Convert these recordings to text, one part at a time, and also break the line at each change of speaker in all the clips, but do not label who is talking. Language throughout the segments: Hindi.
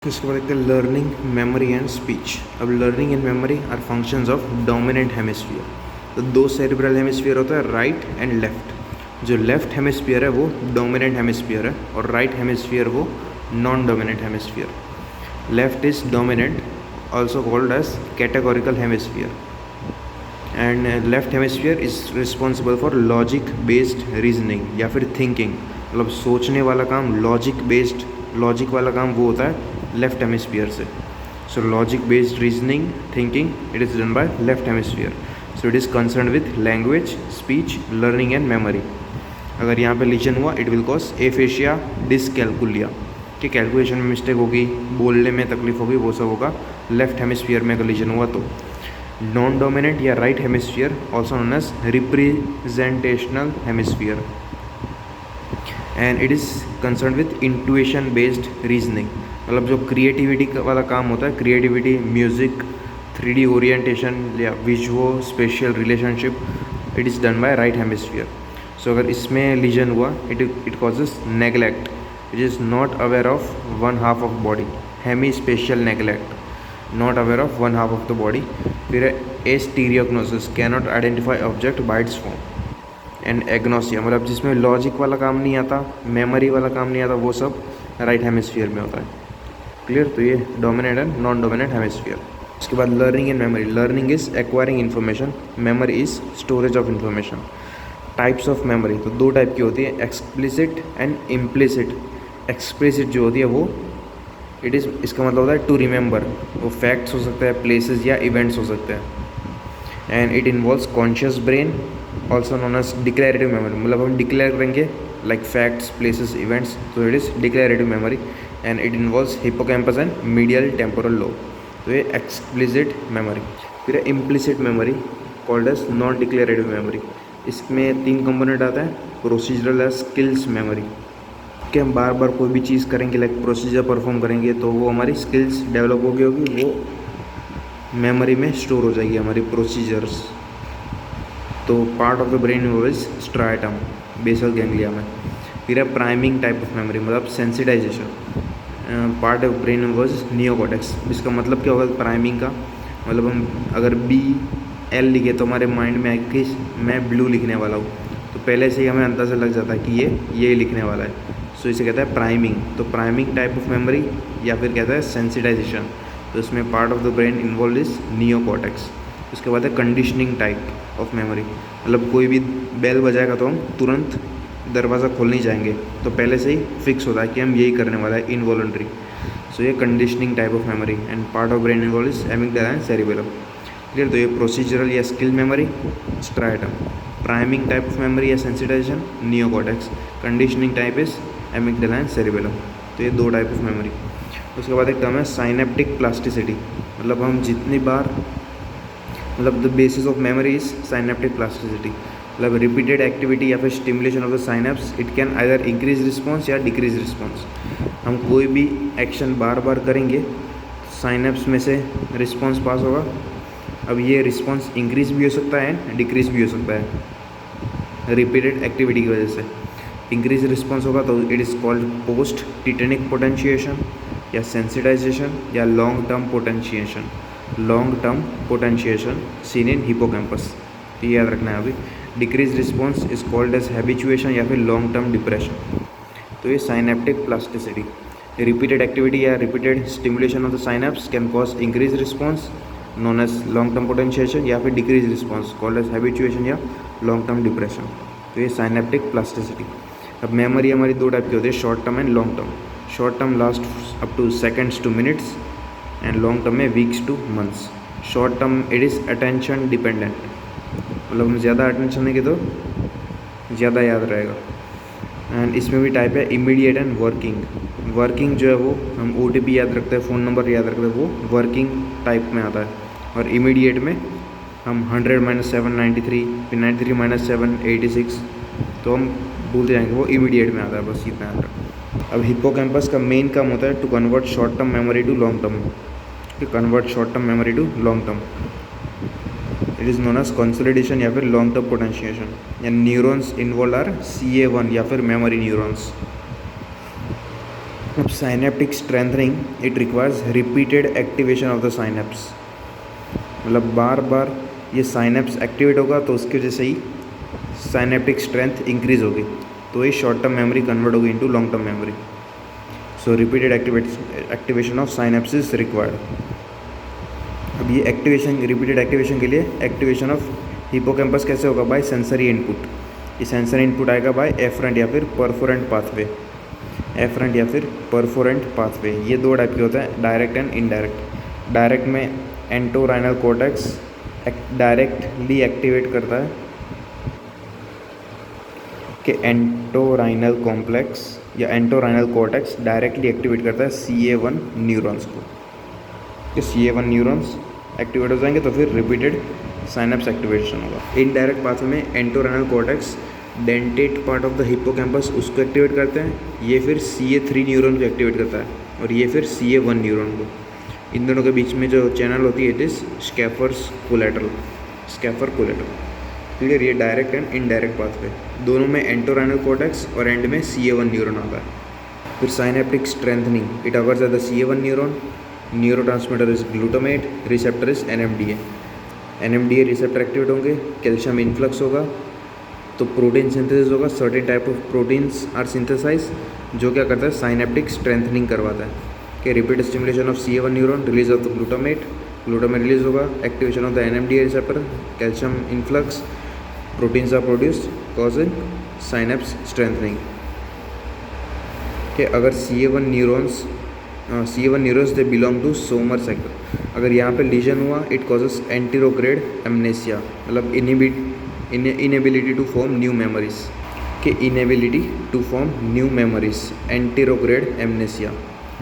इसके बाद देखते हैं लर्निंग, मेमोरी एंड स्पीच। अब learning and memory are functions of dominant hemisphere. तो दो सेरिब्रल हेमिस्फीयर होता है, राइट एंड लेफ्ट। जो लेफ्ट हेमिस्फीयर है वो डोमिनेंट हेमिस्फीयर है और राइट हेमिस्फीयर वो non dominant hemisphere. Left is dominant, also called as categorical hemisphere, and left hemisphere is responsible for logic based reasoning या फिर थिंकिंग। मतलब सोचने वाला काम, लॉजिक वाला काम वो होता है लेफ्ट हेमिस्फीयर से। So logic based reasoning, thinking, it is done by left hemisphere. So it is concern with language, speech, learning and memory. अगर यहाँ पे लीजन हुआ it will cause aphasia dyscalculia, कि कैलकुलेशन में मिस्टेक होगी, बोलने में तकलीफ होगी, वो सब होगा लेफ्ट हेमिस्फीयर में अगर लीजन हुआ तो। नॉन डोमिनेंट या right hemisphere also known as representational hemisphere, and it is concern with intuition based reasoning. मतलब जो क्रिएटिविटी वाला काम होता है, क्रिएटिविटी, म्यूज़िक, 3D ओरिएंटेशन या visual spatial relationship, it is done by right hemisphere. So अगर इसमें लीजन हुआ it causes neglect, it is not aware of one half of body, hemispatial neglect, not aware of one half of the body. फिर astereognosis, cannot identify object by its form, and agnosia, मतलब जिसमें लॉजिक वाला काम नहीं आता, मेमोरी वाला काम नहीं आता, वो सब राइट हेमिस्फीयर में होता है। क्लियर? तो ये dominant and non dominant hemisphere. उसके बाद learning and memory. Learning is acquiring information, memory is storage of information. Types of memory, तो दो टाइप की होती है, एक्सप्लिसिट एंड इम्प्लिसिट। एक्सप्लिसिट जो होती है वो इट इज़, इसका मतलब होता है टू रिमेंबर। वो फैक्ट्स हो सकते हैं, प्लेसेस या इवेंट्स हो सकते हैं, and it involves conscious brain, also known as declarative memory. मतलब हम डिक्लेयर करेंगे लाइक फैक्ट्स, प्लेसेस, इवेंट्स, तो it is declarative memory, and it involves hippocampus and medial temporal lobe. तो ये एक्सप्लिसिट मेमोरी। फिर implicit memory called as non declarative memory. इसमें तीन कंपोनेंट आता है, प्रोसीजरल एज स्किल्स मेमोरी, कि हम बार बार कोई भी चीज़ करेंगे, लाइक प्रोसीजर परफॉर्म करेंगे, तो वो हमारी स्किल्स डेवलप होगी, वो मेमोरी में स्टोर हो जाएगी हमारी प्रोसीजर्स। तो part of the brain is striatum, basal ganglia में। फिर है प्राइमिंग टाइप ऑफ मेमोरी, मतलब sensitization. Part of brain was neocortex. इसका मतलब क्या होगा प्राइमिंग का? मतलब हम अगर BL लिखे तो हमारे माइंड में आए कि मैं ब्लू लिखने वाला हूँ, तो पहले से ही हमें अंदाज़ा लग जाता है कि ये लिखने वाला है। सो इसे कहता है प्राइमिंग। तो प्राइमिंग टाइप ऑफ मेमोरी या फिर कहता है सेंसिटाइजेशन। तो इसमें part of the brain involve is neocortex. उसके बाद है कंडीशनिंग टाइप ऑफ मेमोरी। मतलब कोई भी बेल बजाएगा तो हम तुरंत दरवाज़ा खोलने जाएंगे, तो पहले से ही फिक्स होता है कि हम यही करने वाला है, इनवॉलंटरी। सो ये conditioning type of memory, and part of brain involve is amygdala and cerebellum. Clear? तो ये प्रोसीजरल या skill memory striatum, priming type of memory या sensitization neocortex, conditioning type is amygdala and cerebellum. तो ये दो टाइप ऑफ मेमोरी। उसके बाद एक टर्म है साइनेप्टिक प्लास्टिसिटी। मतलब हम जितनी बार, मतलब the basis of memory is synaptic plasticity. मतलब रिपीटेड एक्टिविटी या फिर stimulation of the synapse, it can either increase response या डिक्रीज रिस्पॉन्स। हम कोई भी एक्शन बार बार करेंगे, साइनेप्स में से रिस्पॉन्स पास होगा। अब ये रिस्पॉन्स इंक्रीज भी हो सकता है, डिक्रीज भी हो सकता है रिपीटेड एक्टिविटी की वजह से। इंक्रीज रिस्पॉन्स होगा तो it is called post tetanic potentiation या सेंसिटाइजेशन या long term potentiation. Long term potentiation seen in hippocampus, तो ये याद रखना है अभी। Decrease response is called as habituation या फिर लॉन्ग टर्म डिप्रेशन। तो ये साइनेप्टिक प्लास्टिसिटी, रिपीटेड एक्टिविटी या repeated stimulation of the synapse can cause increase response known as long term potentiation, या फिर decrease response called as habituation या लॉन्ग टर्म डिप्रेशन। तो ये साइनेप्टिक प्लास्टिसिटी। अब मेमोरी हमारी दो टाइप की होती है, short term and long term. Short term last up to seconds to minutes, and long term में weeks to months. Short term it is attention dependent, मतलब हम ज़्यादा अटेंशन देंगे तो ज़्यादा याद रहेगा। एंड इसमें भी टाइप है इमीडिएट एंड वर्किंग। वर्किंग जो है वो हम OTP याद रखते हैं, फ़ोन नंबर याद रखते हैं, वो वर्किंग टाइप में आता है। और इमीडिएट में हम 100 - 7 93, फिर 93 - 7 86, तो हम भूलते जाएंगे, वो इमीडिएट में आता है, बस इतना याद रखें। अब हिप्पोकैम्पस का मेन काम होता है to convert short term memory to long term, to convert short term memory to long term. It is known as consolidation या फिर long term potentiation. And neurons involve are CA1 या फिर मेमोरी न्यूरॉन्स। अब synaptic strengthening it requires repeated activation of the synapse, मतलब बार बार ये साइनेप्स एक्टिवेट होगा तो उसकी वजह से ही साइनेप्टिक स्ट्रेंथ इंक्रीज होगी, तो ये शॉर्ट टर्म मेमोरी कन्वर्ट होगी into long term memory. So repeated activation of synapse is required. अब ये एक्टिवेशन, रिपीटेड एक्टिवेशन के लिए एक्टिवेशन ऑफ हिपोकैम्पस कैसे होगा? By sensory input. ये सेंसरी इनपुट आएगा बाय एफरेंट या फिर परफोरेंट पाथवे। एफरेंट या फिर परफोरेंट पाथवे, ये दो टाइप के होते हैं, डायरेक्ट एंड इनडायरेक्ट। डायरेक्ट में एंटोराइनल कॉर्टेक्स डायरेक्टली एक्टिवेट करता है कि एंटोराइनल कॉम्प्लेक्स या एंटोराइनल कॉर्टेक्स डायरेक्टली एक्टिवेट करता है CA1 न्यूरॉन्स को। कि CA1 न्यूरॉन्स एक्टिवेट हो जाएंगे तो फिर रिपीटेड साइनेप्स एक्टिवेशन होगा। इनडायरेक्ट पाथवे में entorhinal cortex dentate part of the hippocampus उसको एक्टिवेट करते हैं, ये फिर CA3 न्यूरॉन को एक्टिवेट करता है और ये फिर CA1 न्यूरॉन को। इन दोनों के बीच में जो चैनल होती है it is Schaffer's collateral, Schaffer collateral. Clear? ये डायरेक्ट एंड इनडायरेक्ट पाथवे, दोनों में एंटोराइनल कॉर्टेक्स और एंड में CA1 न्यूरॉन आता है। फिर synaptic strengthening it occurs at the CA1 neuron, neurotransmitter is glutamate, receptor is NMDA। NMDA receptor activate होंगे, कैल्शियम इन्फ्लक्स होगा, तो प्रोटीन सिंथेसिस होगा, certain type of proteins are synthesize, जो क्या करता है? साइनेप्टिक स्ट्रेंथनिंग करवाता है। कि repeat stimulation of CA1 neuron, release of the glutamate, glutamate release होगा, activation of the NMDA receptor, calcium influx, proteins are produced causing synapse strengthening. कि अगर CA1 neurons they belong to Sommer sector, अगर यहाँ पे लीजन हुआ इट कॉजेस एंटीरोग्रेड एमनेसिया, मतलब inability to form new memories. कि inability to form new memories, anterograde amnesia.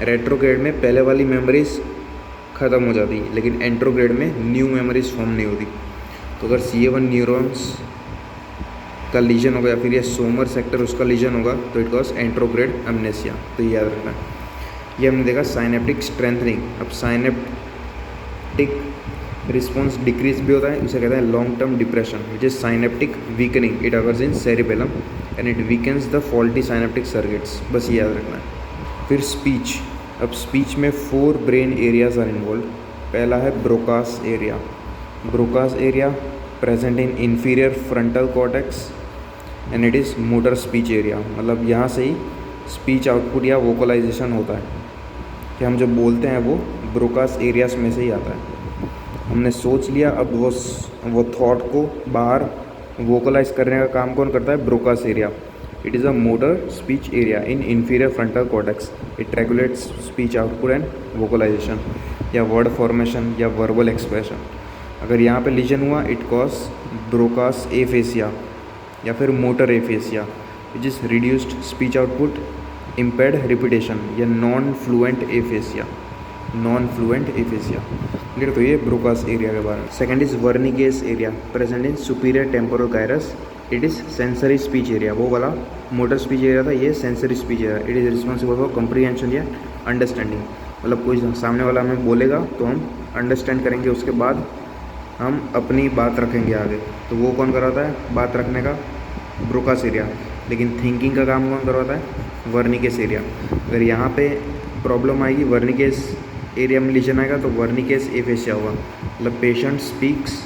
Retrograde में पहले वाली मेमोरीज ख़त्म हो जाती है, लेकिन एंट्रोग्रेड में न्यू मेमोरीज फॉर्म नहीं होती। तो अगर CA1 न्यूरॉन्स का लीजन होगा या फिर ये सोमर सेक्टर उसका लीजन होगा तो इट कॉज एंट्रोग्रेड एमनेसिया, तो ये याद रखना है। ये हमने देखा साइनेप्टिक स्ट्रेंथनिंग। अब साइनेप्टिक रिस्पॉन्स डिक्रीज भी होता है, उसे कहते हैं long term depression, which is synaptic weakening. It occurs in cerebellum and it weakens the faulty synaptic circuits, बस ये याद रखना है। फिर स्पीच। अब स्पीच में 4 ब्रेन एरियाज आर इन्वॉल्व। पहला है Broca's area. Broca's area present in inferior frontal cortex and it is motor speech area, मतलब यहाँ से ही स्पीच आउटपुट या वोकलाइजेशन होता है, कि हम जो बोलते हैं वो ब्रोकास एरियाज में से ही आता है। हमने सोच लिया, अब वो थॉट को बाहर वोकलाइज करने का काम कौन करता है? Broca's area. It is a motor speech area in inferior frontal cortex. It regulates speech output and vocalisation या वर्ड फॉर्मेशन या वर्बल एक्सप्रेशन। अगर यहाँ पे लीजन हुआ इट कॉज ब्रोकास एफेसिया या फिर motor aphasia, which is reduced speech output, impaired repetition या non fluent aphasia, non fluent aphasia. Clear? तो ये ब्रोकास एरिया के बारे में। Second is Wernicke's area present in superior temporal gyrus. It is sensory speech area, वो वाला मोटर स्पीच एरिया था, ये sensory speech area. It is responsible for comprehension या अंडरस्टैंडिंग, मतलब कोई सामने वाला हमें बोलेगा तो हम अंडरस्टैंड करेंगे, उसके बाद हम अपनी बात रखेंगे आगे, तो वो कौन करवाता है बात रखने का? Broca's area. लेकिन थिंकिंग का काम कौन करवाता है? Wernicke's area. अगर यहाँ पे प्रॉब्लम आएगी, वर्निकेस एरिया में लीजन आएगा तो वर्निकेस एफेसिया होगा, मतलब patient speaks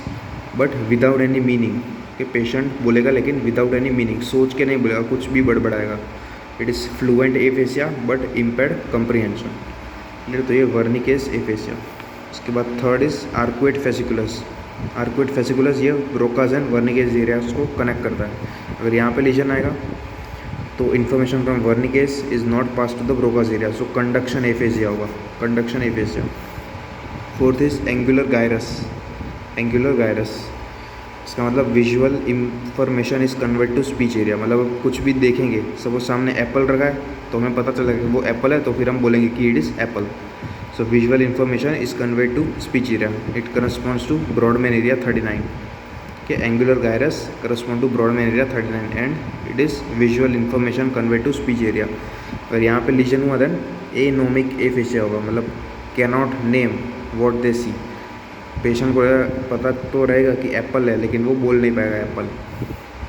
but without any meaning, कि पेशेंट बोलेगा लेकिन विदाउट एनी मीनिंग, सोच के नहीं बोलेगा, कुछ भी बड़बड़ाएगा। It is fluent aphasia but impaired comprehension. तो ये वर्निकेस एफेसिया। उसके बाद third is arcuate fasciculus. Arcuate fasciculus ये ब्रोकास एंड वर्निकेस एरियाज को कनेक्ट करता है। अगर यहाँ पे लीजन आएगा तो information from Wernicke's is not pass to the Broca's area, so conduction aphasia होगा, conduction aphasia. Fourth is angular gyrus. Angular gyrus इसका मतलब visual information is convert to speech area, मतलब कुछ भी देखेंगे, सपोज सामने एप्पल रखा है तो हमें पता चलेगा कि वो एप्पल है, तो फिर हम बोलेंगे कि it is apple. So visual information is convert to speech area. It corresponds to Brodmann area 39। के angular gyrus correspond to Brodmann area 39 and it is visual information convert to speech area. अगर यहाँ पे लीजन हुआ देन एनोमिक एफेसिया होगा, मतलब cannot name what they see. Patient को पता तो रहेगा कि एप्पल है लेकिन वो बोल नहीं पाएगा एप्पल,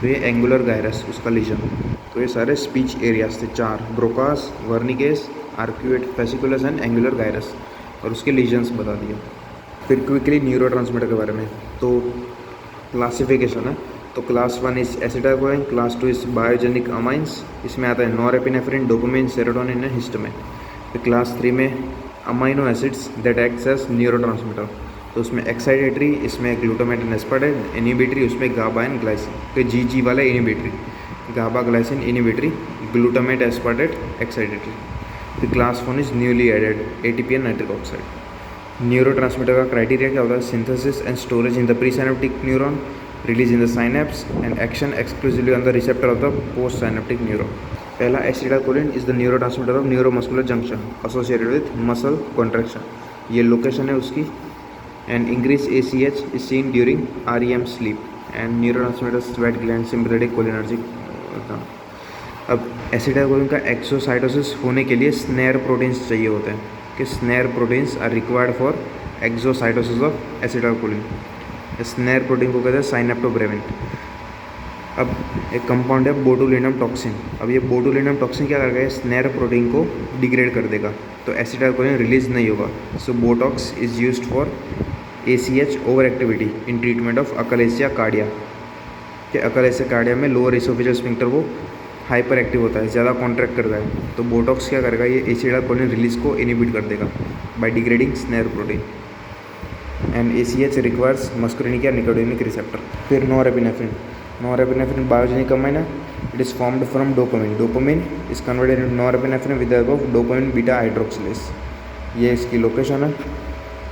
तो ये एंगुलर गायरस उसका लीजन। तो ये सारे स्पीच एरियाज थे 4, Broca's, Wernicke's, arcuate fasciculus and angular gyrus, और उसके लीजन्स बता दिए। फिर क्विकली न्यूरोट्रांसमीटर के बारे में, तो क्लासिफिकेशन है। तो class 1 is acetylcholine, class 2 is biogenic amines, इसमें आता है norepinephrine, dopamine, serotonin and histamine. फिर क्लास 3 में amino acids that acts as neurotransmitter, तो उसमें एक्साइटेटरी, इसमें ग्लूटामेट एंड एस्पार्टेट, इनिबिटरी उसमें गाबा एंड ग्लाइसिन, फिर GG वाला inhibitory, GABA glycine inhibitory, glutamate aspartate excitatory. फिर class 1 is newly added ATP and nitric oxide. Neurotransmitter का क्राइटेरिया क्या होता है? Synthesis and storage in the pre synaptic neuron, release in the synapse and action exclusively on the receptor of the post synaptic neuron. पहला acetylcholine is the neurotransmitter of neuromuscular junction associated with muscle contraction, ये लोकेशन है उसकी। And increase ACH is seen during REM sleep and neurotransmitter sweat gland sympathetic cholinergic. अब एसिटाइलकोलिन का एक्सोसाइटोसिस होने के लिए स्नेर प्रोटीन्स चाहिए होते हैं, कि SNARE proteins are required for exocytosis of acetylcholine. Snare protein को कहते हैं साइनेप्टोब्रेविन। अब एक कंपाउंड है बोटुलिनम टॉक्सिन। अब ये बोटुलिनम टॉक्सिन क्या करेगा? स्नेर प्रोटीन को डिग्रेड कर देगा, तो एसिटाइलकोलिन रिलीज नहीं होगा। So Botox is used for ACH over activity in treatment of achalasia cardia, कि अकलेसिया कार्डिया में लोअर इसोफेजियल स्फिंक्टर वो हाइपर एक्टिव होता है, ज़्यादा कॉन्ट्रैक्ट करता है, तो बोटॉक्स क्या करेगा? ये एसिटाइलकोलिन रिलीज को इनिबिट कर देगा by degrading snare protein. And ACH requires muscarinic या निकोटिनिक रिसेप्टर। फिर नॉरएपिनेफ्रिन, नॉरएपिनेफ्रिन बायोजेनिक अमाइन है, it is formed from dopamine, dopamine is converted into norepinephrine with the help of dopamine beta hydroxylase, ये इसकी लोकेशन है।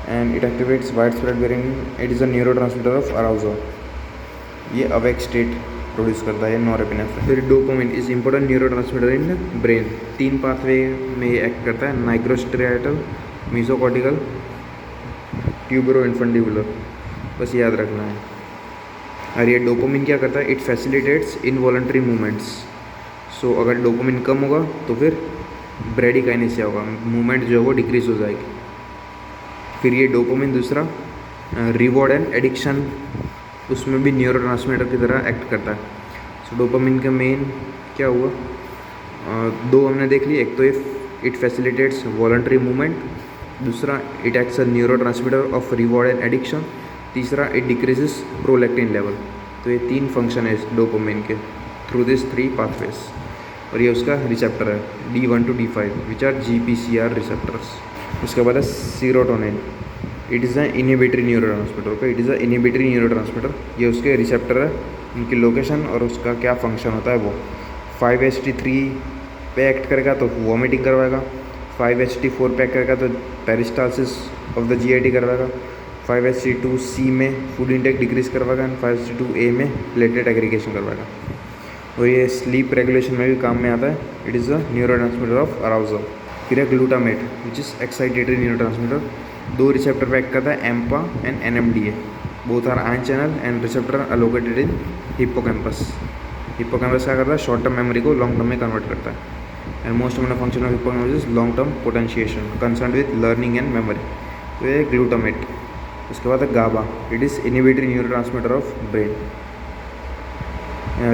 And it activates widespread variant, it is a neurotransmitter of arousal, ये अवेक स्टेट प्रोड्यूस करता है नॉरएपिनेफ्रिन। फिर dopamine is important neurotransmitter in brain, 3 pathway में ये एक्ट करता है, नाइग्रोस्ट्रिएटल, मेसोकॉर्टिकल, ट्यूबरो इन्फेंटिबुलर, बस याद रखना है। और ये डोपामिन क्या करता है? It facilitates involuntary movements. So अगर डोपामिन कम होगा तो फिर ब्रेडिकाइनेसिया होगा, मूवमेंट जो है वो डिक्रीज हो जाएगी। फिर ये डोपामिन दूसरा रिवॉर्ड एंड एडिक्शन, उसमें भी न्यूरोट्रांसमीटर की तरह एक्ट करता है। सो डोपामिन का मेन क्या हुआ? 2 हमने देख ली, एक तो ये इट फैसिलिटेट्स वॉलंटरी मूवमेंट, दूसरा it acts a neurotransmitter of reward and addiction, तीसरा इट डिक्रीजेस प्रोलैक्टिन लेवल। तो ये 3 फंक्शन है इस डोपामिन के थ्रू दिस 3 पाथवेज। और ये उसका रिसेप्टर है D1 to D5 which are GPCR receptors. उसके बाद है serotonin, it is a inhibitory neurotransmitter. Okay, it is a inhibitory neurotransmitter, ये उसके रिसेप्टर है, उनकी लोकेशन और उसका क्या फंक्शन होता है वो 5HT3 पे एक्ट करेगा तो वॉमिटिंग करवाएगा, 5HT4 पे एक्ट करेगा तो पेरिस्टालसिस ऑफ द GIT करवाएगा, 5HT2C में फूड इंटेक डिक्रीज करवाएगा एंड 5HT2A में प्लेटलेट एग्रीगेशन करवाएगा। और ये स्लीप रेगुलेशन में भी काम में आता है, it is a neurotransmitter of arousal. फिर है glutamate which is excitatory neurotransmitter, 2 receptor पे एक्ट करता है, AMPA and NMDA, both are ion channel and receptor are located in hippocampus. Hippocampus क्या करता है? शॉर्ट टर्म मेमोरी को लॉन्ग टर्म में कन्वर्ट करता है। And most of the function of hippocampus is long term potentiation concern with learning and memory, तो ये ग्लूटामेट। उसके बाद है GABA, it is inhibitory neurotransmitter of brain.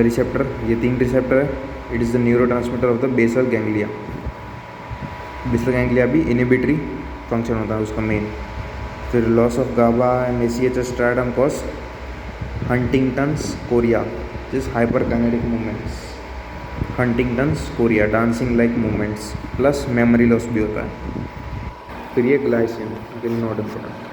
Receptor, ये 3 रिसेप्टर है, it is the neurotransmitter of the basal ganglia. Basal ganglia भी इनिबिटरी फंक्शन होता है उसका मेन। फिर loss of GABA and ACH striatum cause Huntington's chorea, this hyperkinetic movements, Huntington's chorea, dancing like movements, plus memory loss भी होता है। फिर ये ग्लाइसिन, नॉट इम्पोर्टेंट।